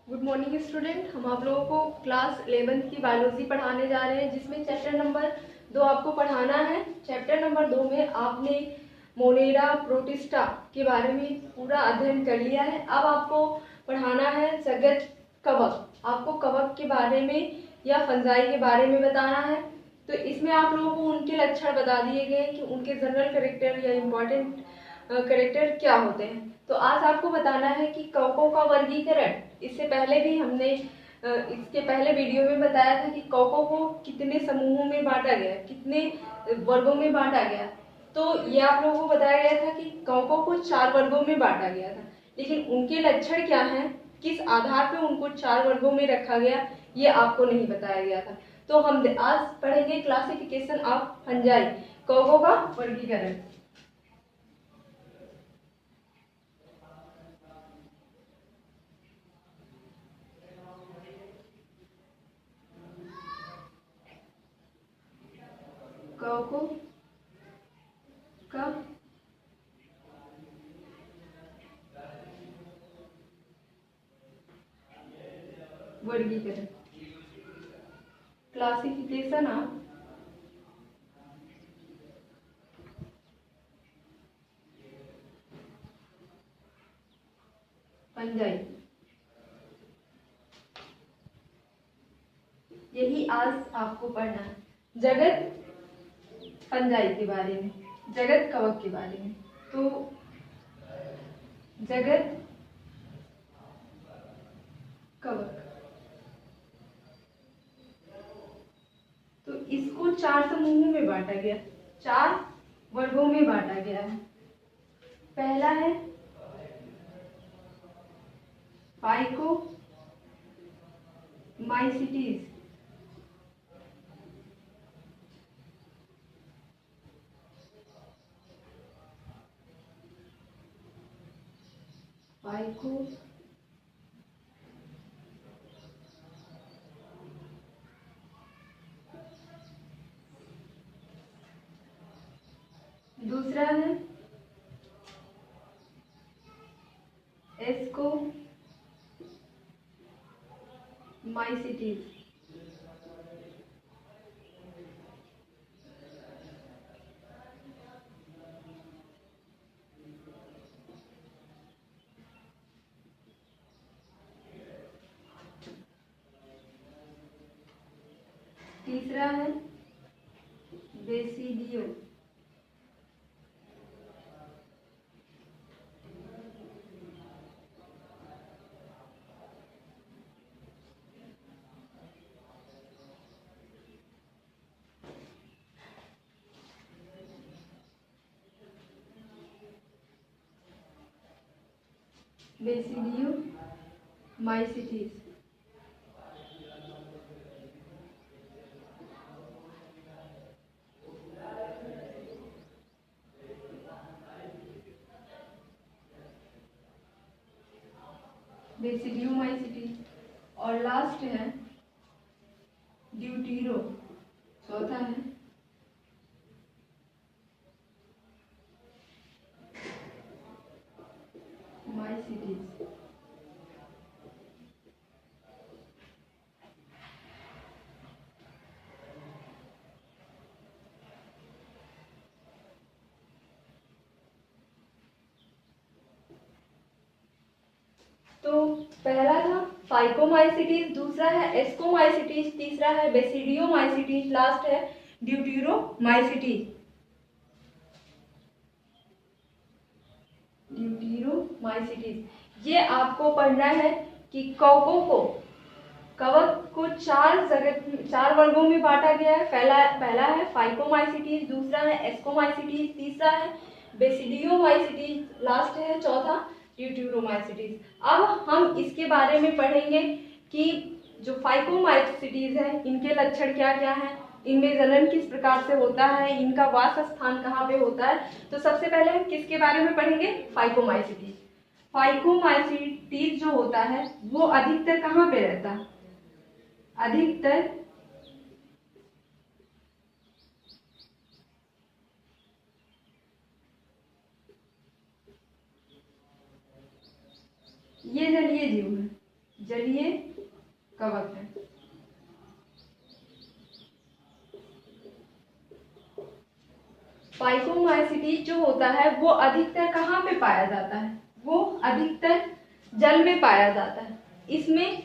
Good morning student. हम आप लोगों को क्लास 11th की बायोलॉजी पढ़ाने जा रहे हैं, जिसमें चैप्टर नंबर 2 आपको पढ़ाना है। चैप्टर नंबर 2 में आपने मोनेरा प्रोटिस्टा के बारे में पूरा अध्ययन कर लिया है। अब आपको पढ़ाना है जगत कवक। आपको कवक के बारे में या फंजाई के बारे में बताना है। तो इसमें आप लोगों को उनके लक्षण बता दिए गए कि उनके जनरल कैरेक्टर या इम्पोर्टेंट कैरेक्टर क्या होते हैं। तो आज आपको बताना है कि कवकों का वर्गीकरण। इससे पहले भी हमने इसके पहले वीडियो में बताया था कि कवकों को कितने समूहों में बांटा गया, कितने वर्गों में बांटा गया। तो ये आप लोगों को बताया गया था कि कवकों को 4 वर्गों में बांटा गया था, लेकिन उनके लक्षण क्या हैं, किस आधार पर उनको 4 वर्गों में रखा गया, ये आपको नहीं बताया गया था। तो हम आज पढ़ेंगे क्लासिफिकेशन ऑफ फंजाई, कवकों का वर्गीकरण। कवकों का वर्गीकरण, क्लासिफिकेशन ऑफ फंजाई, यही आज आपको पढ़ना है। जगत फंजाई के बारे में, जगत कवक के बारे में। तो जगत कवक, तो इसको 4 समूहों में बांटा गया, 4 वर्गों में बांटा गया है। पहला है फाइकोमाइसिटीज, फाइको दूसरा है एस्कोमाइसिटीज, तीसरा है बेसिडियो, बेसिडियो माइसिटीज। बेसिडियोमाइसिटीज। और लास्ट है ड्यूटीरो, चौथा है माइसिटीज। तो पहला था फाइकोमाइसिटीज, दूसरा है एस्कोमाइसिटीज, तीसरा है बेसिडियोमाइसिटीज, लास्ट है ड्यूटीरोमाइसिटीज। ड्यूटीरोमाइसिटीज। ये आपको पढ़ना है कि कवकों को, कवक को 4 वर्गों में बांटा गया है। पहला है फाइकोमाइसिटीज, दूसरा है एस्कोमाइसिटीज, तीसरा है बेसिडियोमाइसिटीज, लास्ट है चौथा ड्यूटीरोमाइसिटीज। अब हम इसके बारे में पढ़ेंगे कि जो फाइकोमाइसिटीज है, इनके लक्षण क्या क्या हैं, इनमें जनन किस प्रकार से होता है, इनका वास स्थान कहाँ पे होता है। तो सबसे पहले हम किसके बारे में पढ़ेंगे, फाइकोमाइसिटीज। फाइकोमाइसिटीज जो होता है वो अधिकतर कहाँ पे रहता है, अधिकतर ये जलीय जीव है, जलीय कवक है। फाइकोमाइसीटी जो होता है वो अधिकतर कहाँ पे पाया जाता है? वो अधिकतर जल में पाया जाता है। इसमें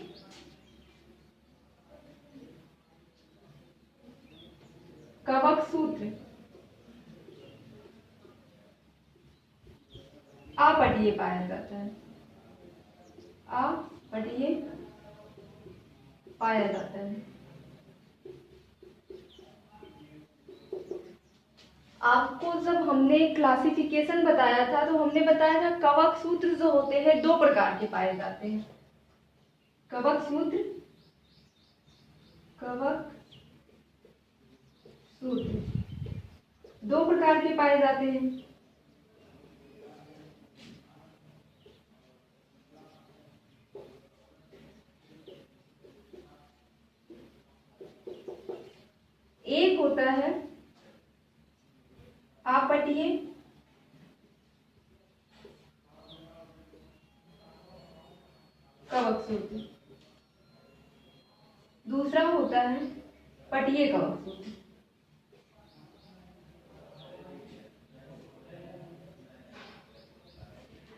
कवक सूत्र अपटीय पाया जाता है। अपटीय पाया जाता है। आपको जब हमने क्लासिफिकेशन बताया था तो हमने बताया था कवक सूत्र जो होते हैं दो प्रकार के पाए जाते हैं। कवक सूत्र दो प्रकार के पाए जाते हैं। एक होता है अपटीय कवक सूत्र, दूसरा होता है पटीय कवक सूत्र।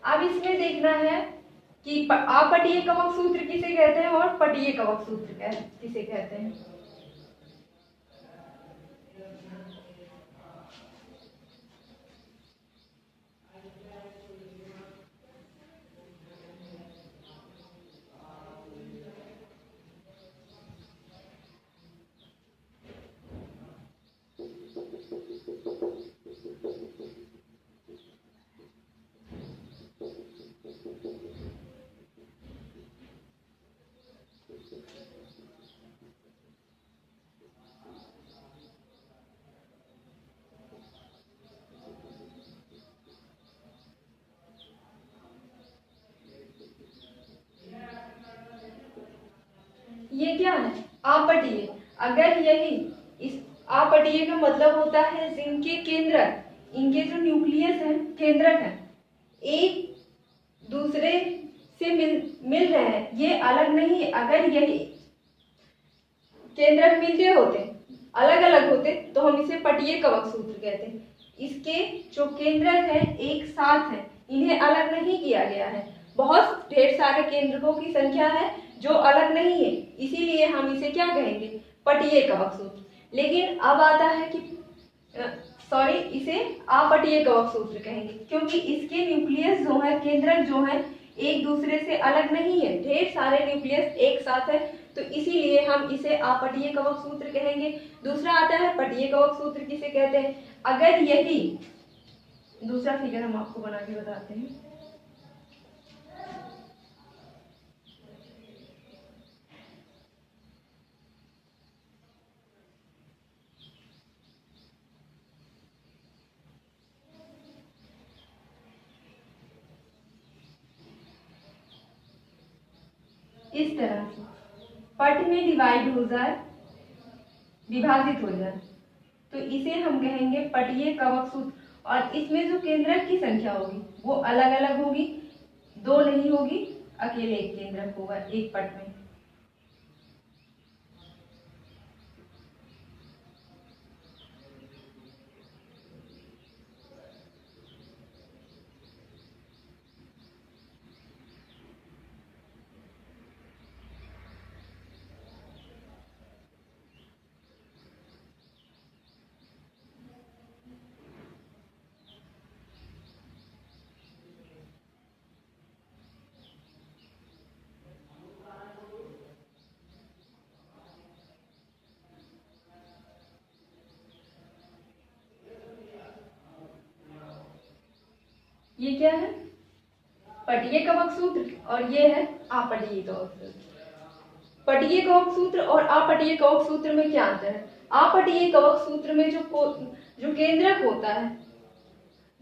अब इसमें देखना है कि अपटीय कवक सूत्र किसे कहते हैं और पटीय कवक सूत्र किसे कहते हैं। ये क्या है? अपटीय। अगर यही इस अपटीय का मतलब होता है जिनके केंद्रक, इनके जो न्यूक्लियस है, केंद्रक है, एक दूसरे से मिल रहे हैं, ये अलग नहीं। अगर यही केंद्रक मिलते होते, अलग अलग होते, तो हम इसे पटीय कवक सूत्र कहते हैं। इसके जो केंद्रक है एक साथ है, इन्हें अलग नहीं किया गया है। बहुत ढेर सारे केंद्रकों की संख्या है जो अलग नहीं है, इसीलिए हम इसे क्या कहेंगे? पटीय कवक सूत्र। लेकिन अब आता है कि इसे अपटीय कवक सूत्र कहेंगे, क्योंकि इसके न्यूक्लियस जो है, केंद्रक जो है, एक दूसरे से अलग नहीं है, ढेर सारे न्यूक्लियस एक साथ है, तो इसीलिए हम इसे अपटीय कवक सूत्र कहेंगे। दूसरा आता है पटीय कवक सूत्र किसे कहते हैं? अगर यही दूसरा फिगर हम आपको बना के बताते हैं। इस तरह से पट में डिवाइड हो जाए, विभाजित हो जाए, तो इसे हम कहेंगे पटीय कवक सूत्र। और इसमें जो केंद्रक की संख्या होगी वो अलग अलग होगी, दो नहीं होगी, अकेले एक केंद्रक होगा एक पट में। ये क्या है? पटीय कवक सूत्र, और ये है अपटीय कवक सूत्र। पटीय कवक सूत्र और अपटीय कवक सूत्र में क्या अंतर है? अपटीय कवक सूत्र में जो केंद्रक होता है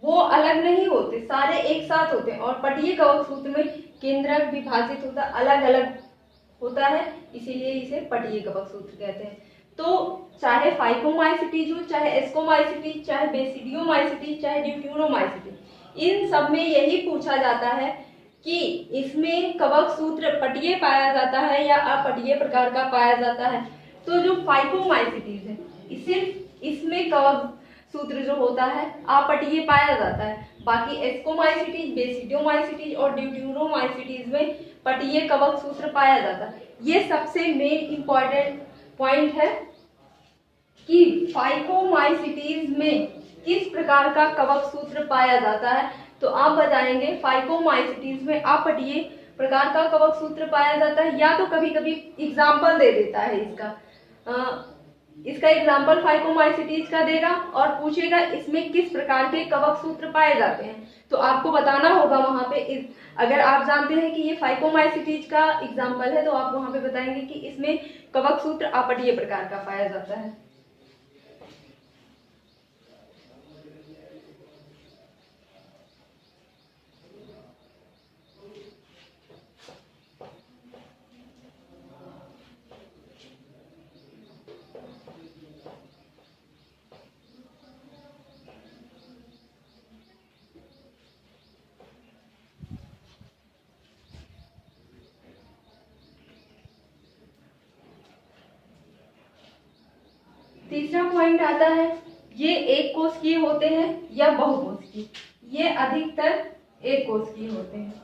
वो अलग नहीं होते, सारे एक साथ होते हैं, और पटीय कवक सूत्र में केंद्रक विभाजित होता, अलग अलग होता है, इसीलिए इसे पटीय कवक सूत्र कहते हैं। तो चाहे फाइकोमाइसीटी हो, चाहे एस्कोमाइसीटी, चाहे बेसिडियोमाइसीटी, चाहे ड्यूटेरोमाइसीटी, इन सब में यही पूछा जाता है कि इसमें कवक सूत्र पटीय पाया जाता है या अपटीय प्रकार का पाया जाता है। तो जो फाइकोमाइसिटीज है सिर्फ इसमें कवक सूत्र जो होता है अपटीय पाया जाता है। बाकी एस्कोमाइसिटीज, बेसिडियोमाइसिटीज और ड्यूटेरोमाइसिटीज में पटीय कवक सूत्र पाया जाता है। ये सबसे मेन इंपॉर्टेंट पॉइंट है कि फाइकोमाइसिटीज में किस प्रकार का कवक सूत्र पाया जाता है। तो आप बताएंगे फाइकोमाइसिटीज में अपटीय प्रकार का कवक सूत्र पाया जाता है, या तो कभी कभी एग्जाम्पल दे देता है इसका एग्जाम्पल फाइकोमाइसिटीज का देगा और पूछेगा इसमें किस प्रकार के कवक सूत्र पाए जाते हैं। तो आपको बताना होगा वहां पे अगर आप जानते हैं कि ये फाइकोमाइसिटीज का एग्जाम्पल है तो आप वहां पे बताएंगे कि इसमें कवक सूत्र अपटीय प्रकार का पाया जाता है। तीसरा पॉइंट आता है ये एक कोशिकीय होते हैं या बहुकोशिकीय। ये अधिकतर एक कोशिकीय होते हैं।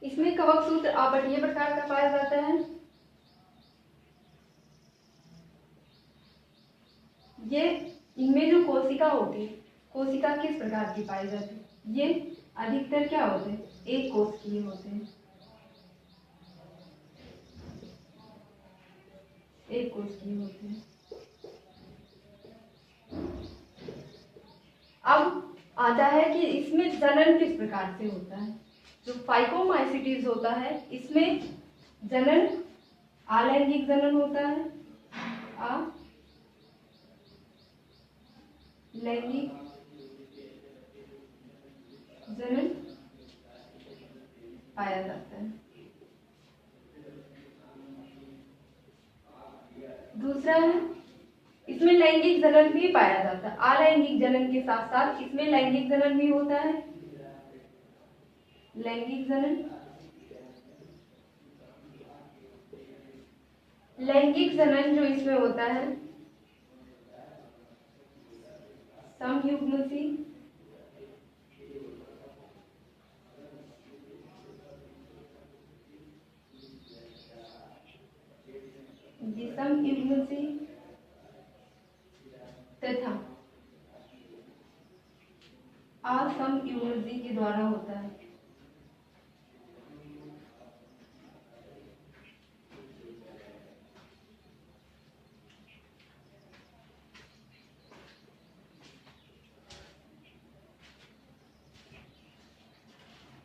इसमें कवक सूत्र अपटीय प्रकार का पाया जाता है। ये इनमें जो कोशिका होती है, कोशिका किस प्रकार की पाई जाती है? ये अधिकतर क्या होते हैं? एक कोशिकीय होते हैं। एक कोशिकीय होते हैं। अब आता है कि इसमें जनन किस प्रकार से होता है। जो फाइकोमाइसिटीज होता है इसमें जनन अलैंगिक जनन होता है। अलैंगिक जनन पाया जाता है। दूसरा है इसमें लैंगिक जनन भी पाया जाता है। अलैंगिक जनन के साथ साथ इसमें लैंगिक जनन भी होता है। लैंगिक जनन, लैंगिक जनन जो इसमें होता है समयुग्मसी, समयुग्मसी तथा असमयुग्मसी के द्वारा होता है।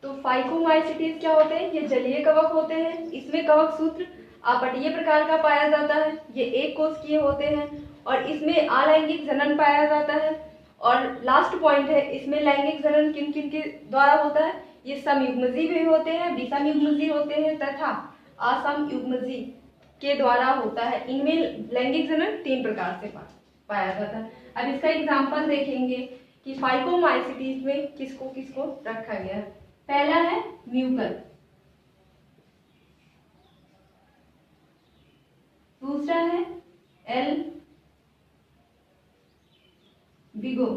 तो फाइकोमाइसिटीज क्या होते हैं? ये जलीय कवक होते हैं। इसमें कवक सूत्र अपटीय प्रकार का पाया जाता है। ये एक कोशिकीय होते हैं और इसमें अलैंगिक जनन पाया जाता है। और लास्ट पॉइंट है इसमें लैंगिक जनन किन किन के द्वारा होता है? ये समयुग्मजी भी होते हैं, विषमयुग्मजी होते हैं तथा असमयुग्मजी के द्वारा होता है। इनमें लैंगिक जनन 3 प्रकार से पाया जाता है। अब इसका एग्जाम्पल देखेंगे कि फाइकोमाइसिटीज में किसको किसको रखा गया है। पहला है म्यूकर, दूसरा है एल विगो,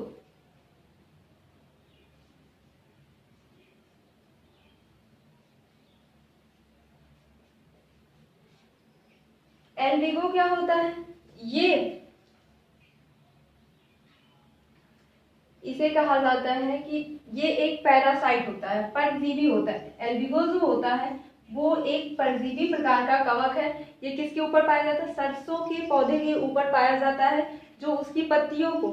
एल विगो क्या होता है? इसे कहा जाता है कि ये एक पैरासाइट होता है, परजीवी होता है। एल्बिगो जो होता है वो एक परजीवी प्रकार का कवक है। ये किसके ऊपर पाया जाता है? सरसों के पौधे के ऊपर पाया जाता है, जो उसकी पत्तियों को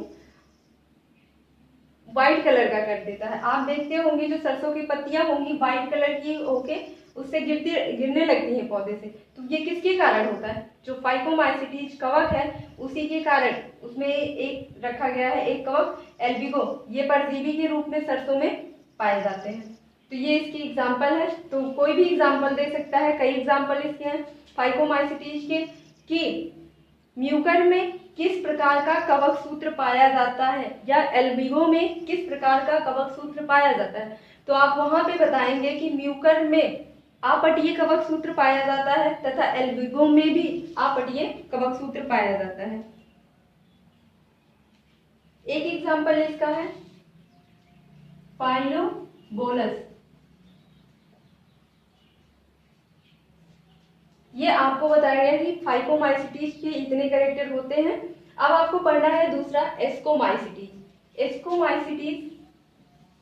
व्हाइट कलर का कर देता है। आप देखते होंगे जो सरसों की पत्तियां होंगी व्हाइट कलर की होके उससे गिरने लगती हैं पौधे से, तो ये किसके कारण होता है? जो फाइकोमाइसीटीज कवक है उसी के कारण। उसमें एक रखा गया है एक कवक एल्बिगो, ये परजीवी के रूप में सरसों में पाए जाते हैं। तो ये इसकी एग्जाम्पल है। तो कोई भी एग्जाम्पल दे सकता है, कई एग्जाम्पल इसके हैं फाइकोमाइसीटीज के कि म्यूकर में किस प्रकार का कवक सूत्र पाया जाता है या एल्बिगो में किस प्रकार का कवक सूत्र पाया जाता है। तो आप वहां पे बताएंगे कि म्यूकर में अपटीय कवक सूत्र पाया जाता है तथा एल्बिगो में भी अपटीय कवक सूत्र पाया जाता है। एक एग्जाम्पल इसका है फाइलोबोलस। ये आपको बताया गया कि फाइकोमाइसीटीज के इतने कैरेक्टर होते हैं। अब आपको पढ़ना है दूसरा एस्कोमाइसीटीज। एस्कोमाइसीटीज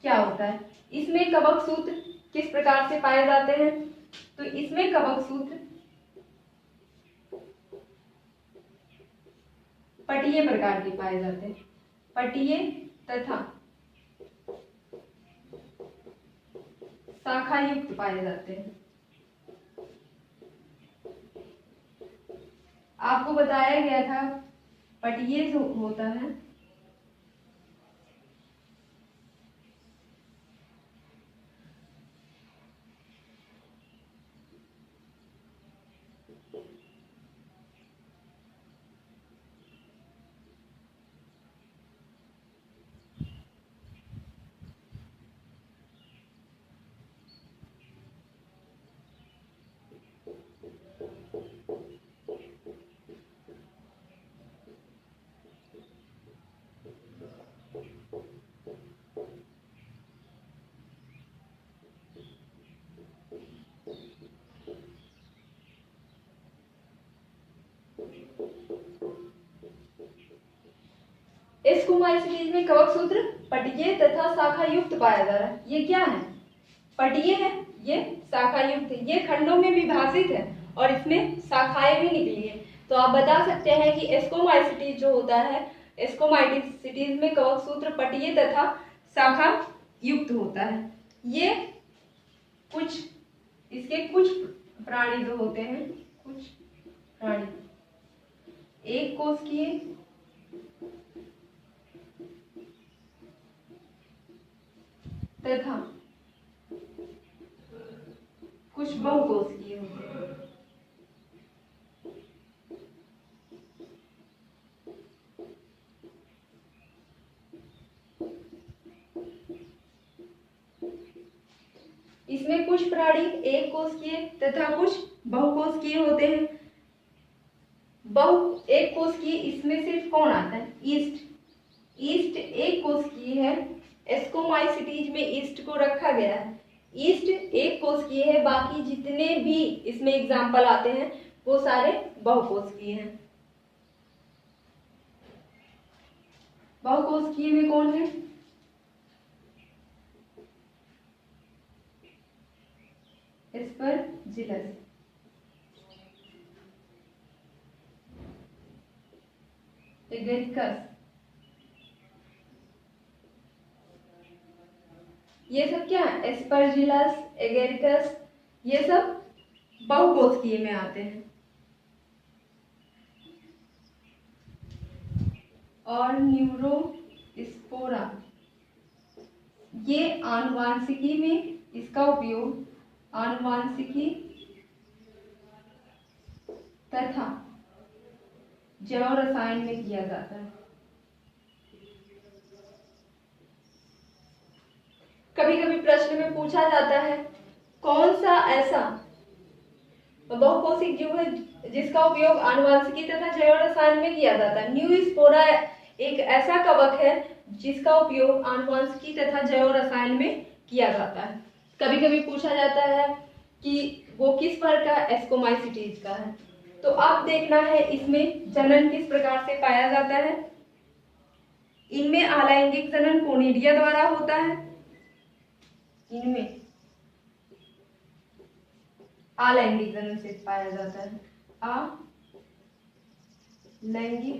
क्या होता है? इसमें कवक सूत्र किस प्रकार से पाए जाते हैं? तो इसमें कवक सूत्र पटीय प्रकार के पाए जाते हैं, पटीय तथा शाखा युक्त पाए जाते हैं। आपको बताया गया था पटीय जो होता है एस्कोमाइसीटीज में कवक सूत्र पटीय तथा शाखा युक्त पाया जा रहा है। ये क्या है? पटीय है, ये शाखा युक्त है, ये खंडों में विभाजित है और इसमें शाखाएं भी निकली है। तो आप बता सकते हैं कि एस्कोमाइसीटीज जो होता है, एस्कोमाइसीटीज में कवक सूत्र पटीय तथा शाखा युक्त होता है। ये कुछ इसके कुछ प्राणी जो होते हैं, कुछ प्राणी एक कोशिकीय तथा कुछ बहुकोशिकीय होते हैं। इसमें कुछ प्राणी एक कोशिकीय तथा कुछ बहुकोशिकीय होते हैं। एक कोशिकीय इसमें सिर्फ कौन आता है? ईस्ट। ईस्ट एक कोशिकीय है। एस्कोमाइसीटीज में ईस्ट को रखा गया है। ईस्ट एक कोशिकीय है, बाकी जितने भी इसमें एग्जाम्पल आते हैं वो सारे बहुकोशिकीय हैं। बहुकोशिकीय में कौन है? एस्परजिलस, एगेरिकस, ये सब क्या है? एस्परजिलस, एगेरिकस, ये सब बहुकोशिकीय में आते हैं। और न्यूरोस्पोरा, ये आनुवांशिकी में इसका उपयोग आनुवांशिकी तथा जैव रसायन में किया जाता है। कभी कभी प्रश्न में पूछा जाता है कौन सा ऐसा बहुकोशिक जीव है जिसका उपयोग आनुवांशिकी तथा जैव रसायन में किया जाता है। न्यूरोस्पोरा एक ऐसा कवक है जिसका उपयोग आनुवांशिकी तथा जैव रसायन में किया जाता है। कभी कभी पूछा जाता है कि वो किस वर्ग का? एस्कोमाइसीटीज का है। तो आप देखना है इसमें जनन किस प्रकार से पाया जाता है। इनमें अलैंगिक जनन कोनिडिया द्वारा होता है। इनमें अलैंगिक जनन से पाया जाता है। अलैंगिक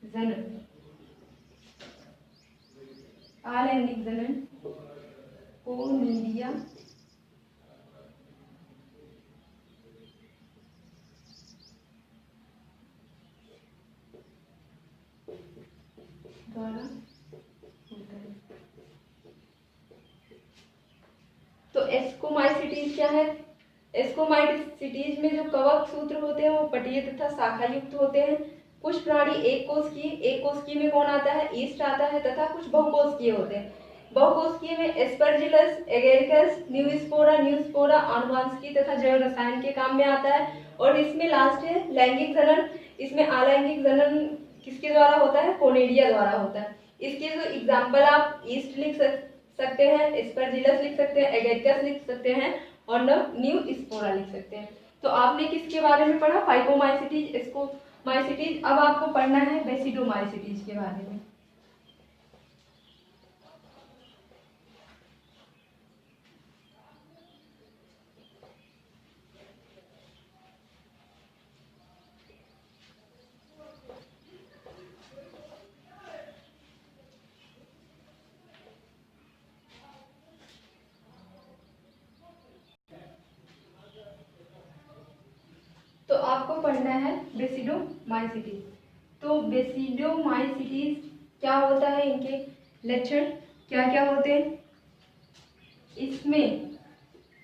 जनन अलैंगिक जनन कोनिडिया द्वारा होता है। तो एस्कोमाइसिटीज क्या है? एस्कोमाइसिटीज में जो कवक सूत्र होते हैं वो पटीय तथा शाखा युक्त होते हैं। कुछ प्राणी एक कोशिकीय में कौन आता है? ईस्ट आता है, तथा कुछ बहुकोशिकीय होते हैं। बहुकोशिकीय में एस्परजिलस, एगेरिकस, न्यूस्पोरा आनुवंशिकी तथा जैव रसायन के काम में आता है। और इसमें लास्ट है लैंगिक जनन। इसमें अलैंगिक जनन किसके द्वारा होता है? कोनिडिया द्वारा होता है। इसके जो एग्जाम्पल आप ईस्ट लिख सकते हैं, एस्परजिलस लिख सकते हैं, एगेरिकस लिख सकते हैं और न्यूस्पोरा लिख सकते हैं। तो आपने किसके बारे में पढ़ा? Phycomycetes, ascomycetes. अब आपको पढ़ना है बेसिडोमाइसिटीज के बारे में। तो आपको पढ़ना है बेसिडोमाइसिटीज। तो बेसिडोमाइसिटीज क्या होता है, इनके लक्षण क्या क्या होते हैं? इसमें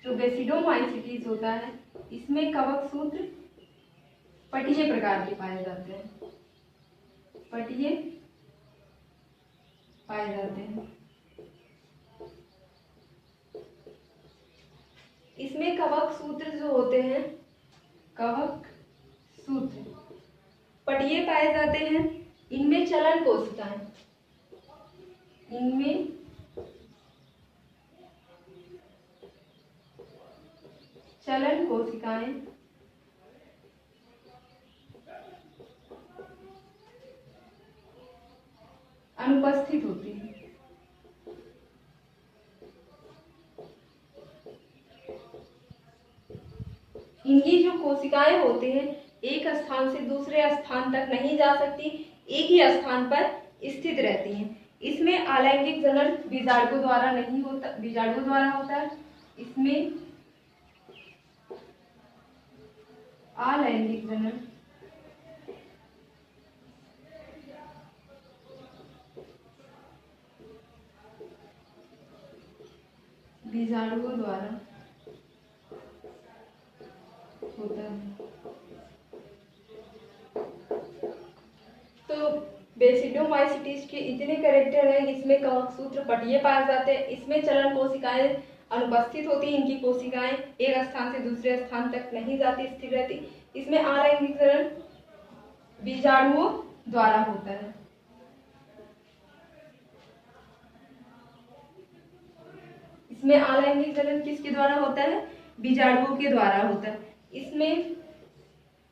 जो बेसिडोमाइसिटीज होता है इसमें कवक सूत्र पटीय प्रकार के पाए जाते हैं। पटीय पाए जाते हैं। इसमें कवक सूत्र जो होते हैं, कवक सूत्र पटीय पाए जाते हैं। इनमें चलन कोशिकाएं, इनमें चलन कोशिकाएं अनुपस्थित होती हैं। इनकी जो कोशिकाएं होती हैं एक स्थान से दूसरे स्थान तक नहीं जा सकती, एक ही स्थान पर स्थित रहती हैं। इसमें अलैंगिक जनन बीजाणु द्वारा नहीं होता, बीजाणु द्वारा होता है। इसमें अलैंगिक जनन बीजाणुओं द्वारा होता है। तो बेसिडोमाइसिटीज के इतने कैरेक्टर हैं। इसमें कवक सूत्र पटीय पाए जाते हैं, इसमें चलन कोशिकाएं अनुपस्थित होती हैं, इनकी कोशिकाएं एक स्थान से दूसरे स्थान तक नहीं जाती, स्थिर रहती। इसमें अलैंगिक जनन बीजाणुओं द्वारा होता है। इसमें अलैंगिक जनन किसके द्वारा होता है? बीजाणुओं के द्वारा होता है। इसमें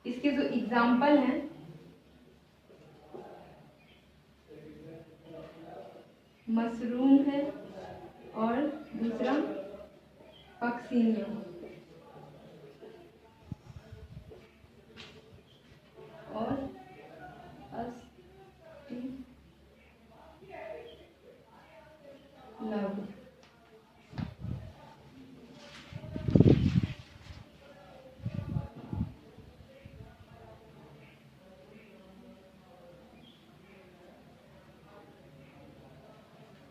इसके जो एग्जाम्पल हैं मशरूम है और दूसरा पक्सीनिया। और अस्टिलग।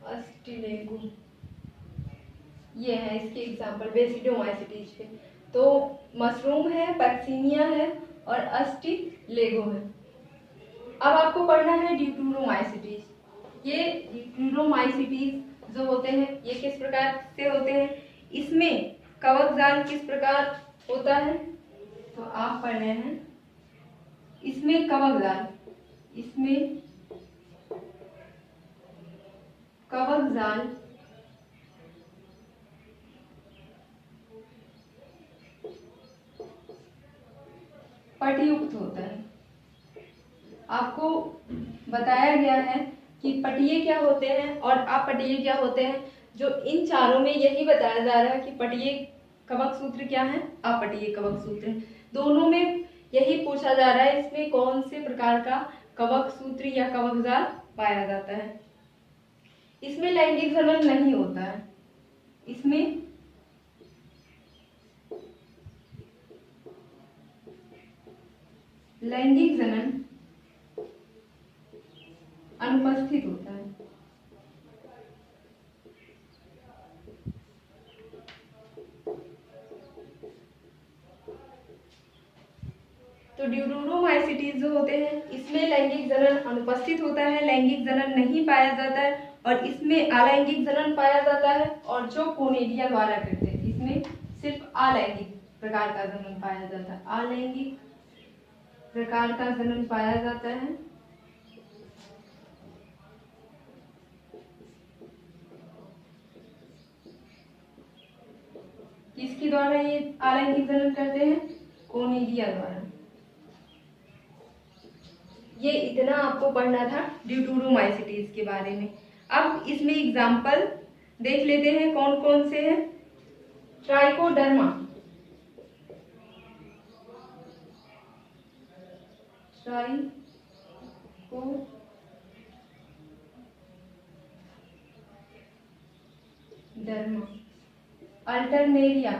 अस्टिलेगो, ये है इसके एग्जाम्पल बेसिडोमाइसिटीज के। तो मशरूम है, पैक्सीनिया है और अस्टिलेगो है। अब आपको पढ़ना है ड्यूटेरोमाइसिटीज। ये ड्यूटेरोमाइसिटीज जो होते हैं ये किस प्रकार से होते हैं? इसमें कवक जाल किस प्रकार होता है? तो आप पढ़ रहे हैं इसमें कवक जाल, इसमें कवक जाल पटयुक्त होता है। आपको बताया गया है कि पटीय क्या होते हैं और अपटीय क्या होते हैं। जो इन चारों में यही बताया जा रहा है कि पटीय कवक सूत्र क्या है, अपटीय कवक सूत्र। दोनों में यही पूछा जा रहा है इसमें कौन से प्रकार का कवक सूत्र या कवक जाल पाया जाता है। इसमें लैंगिक जनन नहीं होता है। इसमें लैंगिक जनन अनुपस्थित होता है। तो ड्यूटेरोमाइसीटीज जो होते हैं इसमें लैंगिक जनन अनुपस्थित होता है, लैंगिक जनन नहीं पाया जाता है, और इसमें अलैंगिक जनन पाया जाता है। और जो कोनेडिया द्वारा करते हैं इसमें सिर्फ अलैंगिक प्रकार का जनन पाया जाता है, अलैंगिक प्रकार का जनन पाया जाता है। किसके द्वारा ये अलैंगिक जनन करते हैं? कोनेडिया द्वारा। ये इतना आपको पढ़ना था ड्यूटेरोमाइसीटीज के बारे में। अब इसमें एग्जाम्पल देख लेते हैं कौन कौन से हैं। ट्राइकोडर्मा, ट्राइकोडर्मा, अल्टरनेरिया,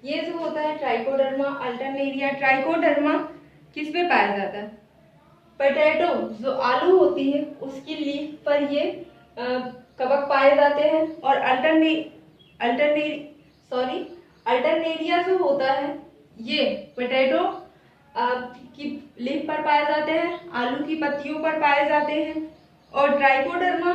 ये जो होता है ट्राइकोडर्मा, अल्टरनेरिया। ट्राइकोडर्मा किस पे पाया जाता है? पोटैटो जो आलू होती है उसकी लीफ पर ये कवक पाए जाते हैं। और अल्टरनेरिया जो होता है ये पोटैटो की लीफ पर पाए जाते हैं, आलू की पत्तियों पर पाए जाते हैं। और ट्राइकोडर्मा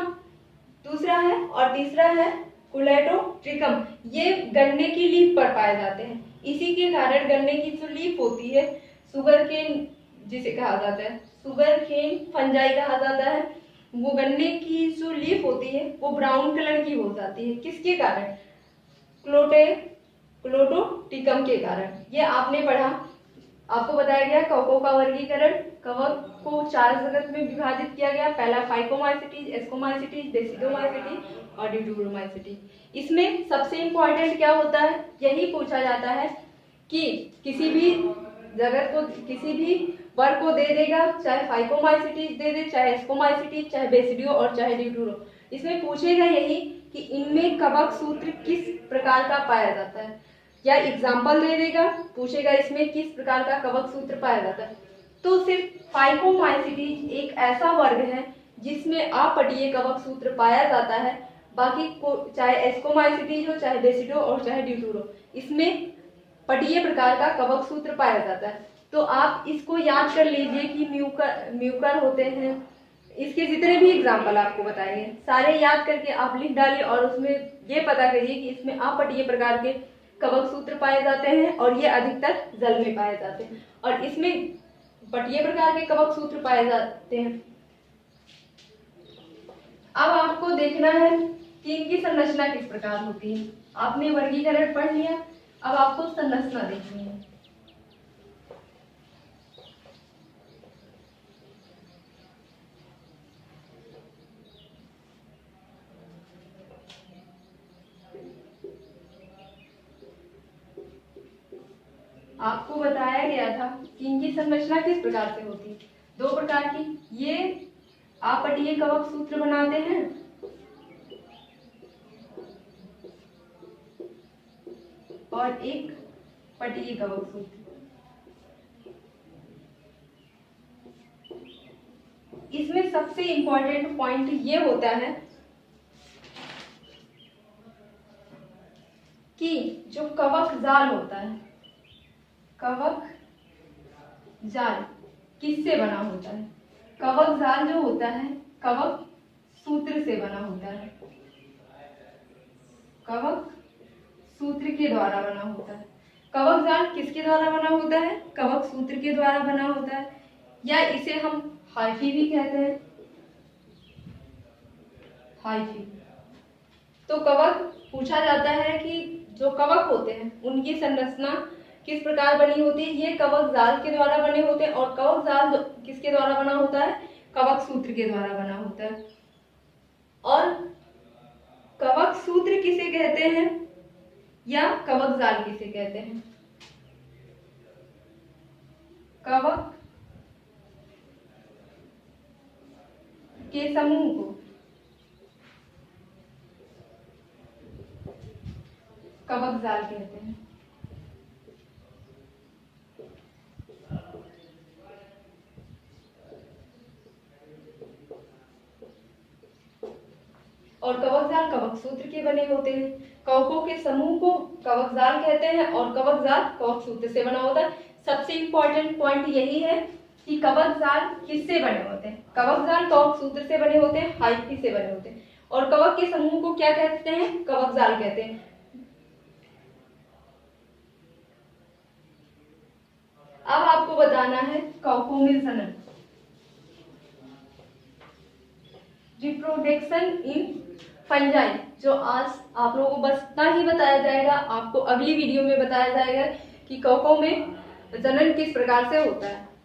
दूसरा है, और तीसरा है कोलेटोट्रिकम, ये गन्ने की लीफ पर पाए जाते हैं। इसी के कारण गन्ने की जो लीफ होती है, सुगर केन जिसे कहा जाता है, सुगर केन फंजाई कहा जाता है, वो गन्ने की जो लीफ होती है वो ब्राउन कलर की हो जाती है। किसके कारण? कोलेटोट्रिकम के कारण। ये आपने पढ़ा। आपको बताया गया कवकों का वर्गीकरण। कवक को 4 जगत में विभाजित किया गया। पहला फाइकोमाइसीटीज, एस्कोमाइसीटीज, बेसिडोमाइसीटीज और ड्यूटेरोमाइसीटीज। इसमें सबसे इंपॉर्टेंट क्या होता है? यही पूछा जाता है कि किसी भी जगत को, किसी भी वर्ग को दे देगा, चाहे फाइकोमाइसीटीज दे दे, चाहे एस्कोमाइसीटीज, चाहे बेसिडियो और चाहे ड्यूटेरो। इसमें पूछेगा यही कि इनमें कवक सूत्र किस प्रकार का पाया जाता है, या एग्जाम्पल दे देगा, पूछेगा इसमें किस प्रकार का कवक सूत्र पाया जाता है। तो सिर्फ फाइकोमाइसीटीज एक ऐसा वर्ग है जिसमें अपपटीय कवक सूत्र पाया जाता है। बाकी चाहे एस्कोमाइसीटीज हो, चाहे बेसिडो और चाहे ड्यूटेरो, इसमें पटीय प्रकार का कवक सूत्र पाया जाता है। तो आप इसको याद कर लीजिए कि म्यूकर होते हैं। इसके जितने भी एग्जाम्पल आपको बताएंगे सारे याद करके आप लिख डालिए, और उसमें ये पता करिए कि इसमें अपपटीय प्रकार के कवक सूत्र पाए जाते हैं और ये अधिकतर जल में पाए जाते हैं, और इसमें पटीय प्रकार के कवक सूत्र पाए जाते हैं। अब आपको देखना है कि इनकी संरचना किस प्रकार होती है। आपने वर्गीकरण पढ़ लिया, अब आपको संरचना देखनी है। आपको बताया गया था कि इनकी संरचना किस प्रकार से होती है। 2 प्रकार की, ये अपपटीय कवक सूत्र बनाते हैं और एक पटीय कवक सूत्र। इसमें सबसे इंपॉर्टेंट पॉइंट ये होता है कि जो कवक जाल होता है, कवक जाल किससे बना होता है? कवक जाल जो होता है कवक सूत्र से बना होता है, कवक सूत्र के द्वारा बना होता है। कवक जाल किसके द्वारा बना होता है? कवक सूत्र के द्वारा बना होता है। या इसे हम हाइफी भी कहते हैं, हाइफी। तो कवक पूछा जाता है कि जो कवक होते हैं उनकी संरचना किस प्रकार बनी होती है। ये कवक जाल के द्वारा बने होते हैं और कवक जाल किसके द्वारा बना होता है, कवक सूत्र के द्वारा बना होता है। और कवक सूत्र किसे कहते हैं या कवक जाल किसे कहते हैं? कवक के समूह को कवक जाल कहते हैं। और कवक जाल कवक सूत्र के बने होते हैं। कवकों के समूह को कवक जाल कहते हैं और कवक जाल कवक सूत्र से बना होता है। सबसे इंपॉर्टेंट पॉइंट यही है कि कवक जाल किससे बने होते हैं? कवक जाल कवक सूत्र से बने होते हैं, हाइफी से बने होते हैं। और कवक के समूह को क्या कहते हैं? कवक जाल कहते हैं। अब आपको बताना है कवकों में जनन, रिप्रोडक्शन इन फंजाई, जो आज आप लोगों को बस इतना ही बताया जाएगा। आपको अगली वीडियो में बताया जाएगा कि कवकों में जनन किस प्रकार से होता है।